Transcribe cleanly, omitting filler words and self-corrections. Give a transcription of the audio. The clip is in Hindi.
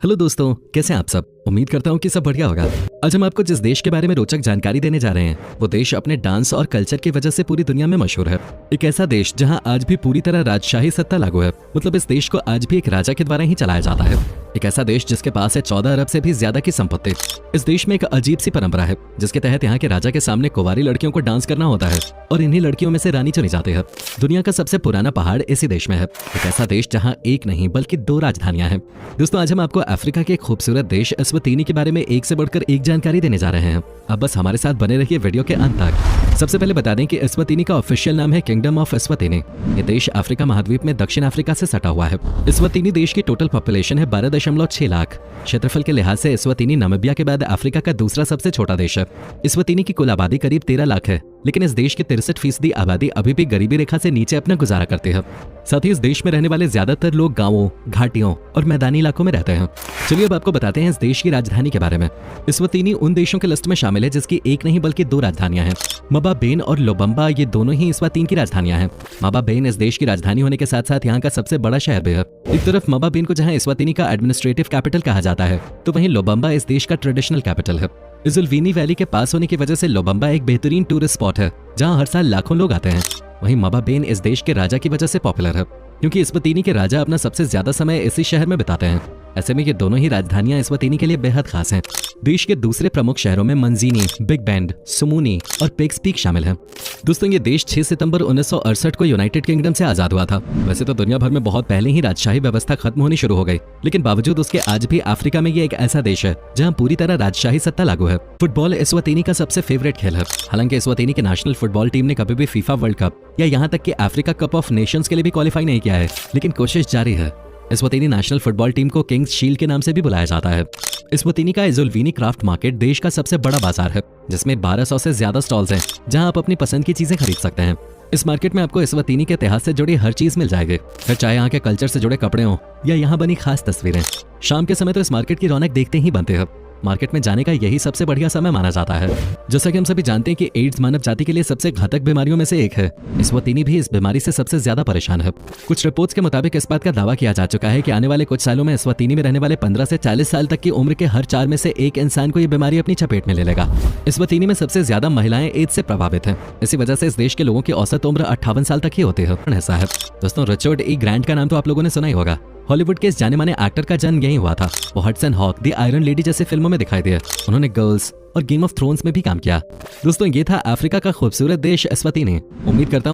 हेलो दोस्तों, कैसे हैं आप सब। उम्मीद करता हूँ कि सब बढ़िया होगा। आज हम आपको जिस देश के बारे में रोचक जानकारी देने जा रहे हैं वो देश अपने डांस और कल्चर की वजह से पूरी दुनिया में मशहूर है। एक ऐसा देश जहां आज भी पूरी तरह राजशाही सत्ता लागू है, मतलब इस देश को आज भी एक राजा के द्वारा ही चलाया जाता है। एक ऐसा देश जिसके पास है 14 अरब से भी ज्यादा की संपत्ति। इस देश में एक अजीब सी परंपरा है जिसके तहत यहाँ के राजा के सामने कुंवारी लड़कियों को डांस करना होता है और इन्हीं लड़कियों में से रानी चुनी जाती है। दुनिया का सबसे पुराना पहाड़ इसी देश में है। एक ऐसा देश जहाँ एक नहीं बल्कि 2 राजधानियां हैं। दोस्तों, आज हम आपको अफ्रीका के खूबसूरत देश एस्वातिनी के बारे में एक से बढ़कर एक जानकारी देने जा रहे हैं। अब बस हमारे साथ बने रहिए वीडियो के अंत तक। सबसे पहले बता दें कि एस्वातिनी का ऑफिशियल नाम है किंगडम ऑफ एस्वातिनी। ये देश अफ्रीका महाद्वीप में दक्षिण अफ्रीका से सटा हुआ है। एस्वातिनी देश की टोटल पॉपुलेशन है 12.6 लाख। क्षेत्रफल के लिहाज से एस्वातिनी नामीबिया के बाद अफ्रीका का दूसरा सबसे छोटा देश है। एस्वातिनी की कुल आबादी करीब 13 लाख है, लेकिन इस देश की 63% आबादी अभी भी गरीबी रेखा से नीचे अपना गुजारा करती है। साथ ही इस देश में रहने वाले ज्यादातर लोग गांवों, घाटियों और मैदानी इलाकों में रहते हैं। चलिए अब आपको बताते हैं इस देश की राजधानी के बारे में। एस्वातिनी उन देशों के लिस्ट में शामिल है जिसकी एक नहीं बल्कि 2 राजधानियां हैं। मबाबेन और लोबम्बा, ये दोनों ही एस्वातिनी की राजधानियां हैं। मबाबेन इस देश की राजधानी होने के साथ साथ यहाँ का सबसे बड़ा शहर भी है। एक तरफ मबाबेन को जहाँ एस्वातिनी का एडमिनिस्ट्रेटिव कैपिटल कहा जाता है, तो वहीं लोबम्बा इस देश का ट्रेडिशनल कैपिटल है। इजुलवीनी वैली के पास होने की वजह से लोबम्बा एक बेहतरीन टूरिस्ट स्पॉट है जहां हर साल लाखों लोग आते हैं। वहीं मबाबेन इस देश के राजा की वजह से पॉपुलर है क्योंकि एस्वातिनी के राजा अपना सबसे ज्यादा समय इसी शहर में बिताते हैं। ऐसे में ये दोनों ही राजधानियां एस्वातिनी के लिए बेहद खास हैं। देश के दूसरे प्रमुख शहरों में मंजीनी, बिग बैंड, सुमूनी और पिग्स पीक शामिल हैं। दोस्तों, ये देश 6 सितंबर 1968 को यूनाइटेड किंगडम से आजाद हुआ था। वैसे तो दुनिया भर में बहुत पहले ही राजशाही व्यवस्था खत्म होनी शुरू हो गई, लेकिन बावजूद उसके आज भी अफ्रीका में ये एक ऐसा देश है जहाँ पूरी तरह राजशाही सत्ता लागू है। फुटबॉल एस्वातिनी का सबसे फेवरेट खेल है। हालांकि एस्वातिनी की नेशनल फुटबॉल टीम ने कभी भी फीफा वर्ल्ड कप या यहाँ तक कि अफ्रीका कप ऑफ नेशंस के लिए भी क्वालिफाई नहीं किया है, लेकिन कोशिश जारी है। एस्वातिनी नेशनल फुटबॉल टीम को किंग्स शील्ड के नाम से भी बुलाया जाता है। एस्वातिनी का इजुलवीनी क्राफ्ट मार्केट देश का सबसे बड़ा बाजार है जिसमें 1200 से ज्यादा स्टॉल्स हैं जहां आप अपनी पसंद की चीजें खरीद सकते हैं। इस मार्केट में आपको एस्वातिनी के इतिहास से जुड़ी हर चीज मिल जाएगी, फिर चाहे यहाँ के कल्चर से जुड़े कपड़े हों या यहाँ बनी खास तस्वीरें। शाम के समय तो इस मार्केट की रौनक देखते ही बनते हैं। मार्केट में जाने का यही सबसे बढ़िया समय माना जाता है। जैसा कि हम सभी जानते हैं कि एड्स मानव जाति के लिए सबसे घातक बीमारियों में से एक है। एस्वातिनी भी इस बीमारी से सबसे ज्यादा परेशान है। कुछ रिपोर्ट्स के मुताबिक इस बात का दावा किया जा चुका है कि आने वाले कुछ सालों में एस्वातिनी में रहने वाले 15 से 40 साल तक की उम्र के हर 4 में से 1 इंसान को ये बीमारी अपनी चपेट में ले लेगा। एस्वातिनी में सबसे ज्यादा महिलाएं एड्स से प्रभावित हैं। इसी वजह से इस देश के लोगों की औसत उम्र 58 साल तक ही होती है। ऐसा है दोस्तों, रिचर्ड ई ग्रांट का नाम तो आप लोगों ने सुना ही होगा। हॉलीवुड के इस जाने माने एक्टर का जन्म यहीं हुआ था। वो Hudson Hawk, The Iron Lady जैसे फिल्मों में दिखाई दिए। उन्होंने गर्ल्स और गेम ऑफ थ्रोन्स में भी काम किया। दोस्तों, ये था अफ्रीका का खूबसूरत देश एस्वातिनी। उम्मीद करता हूँ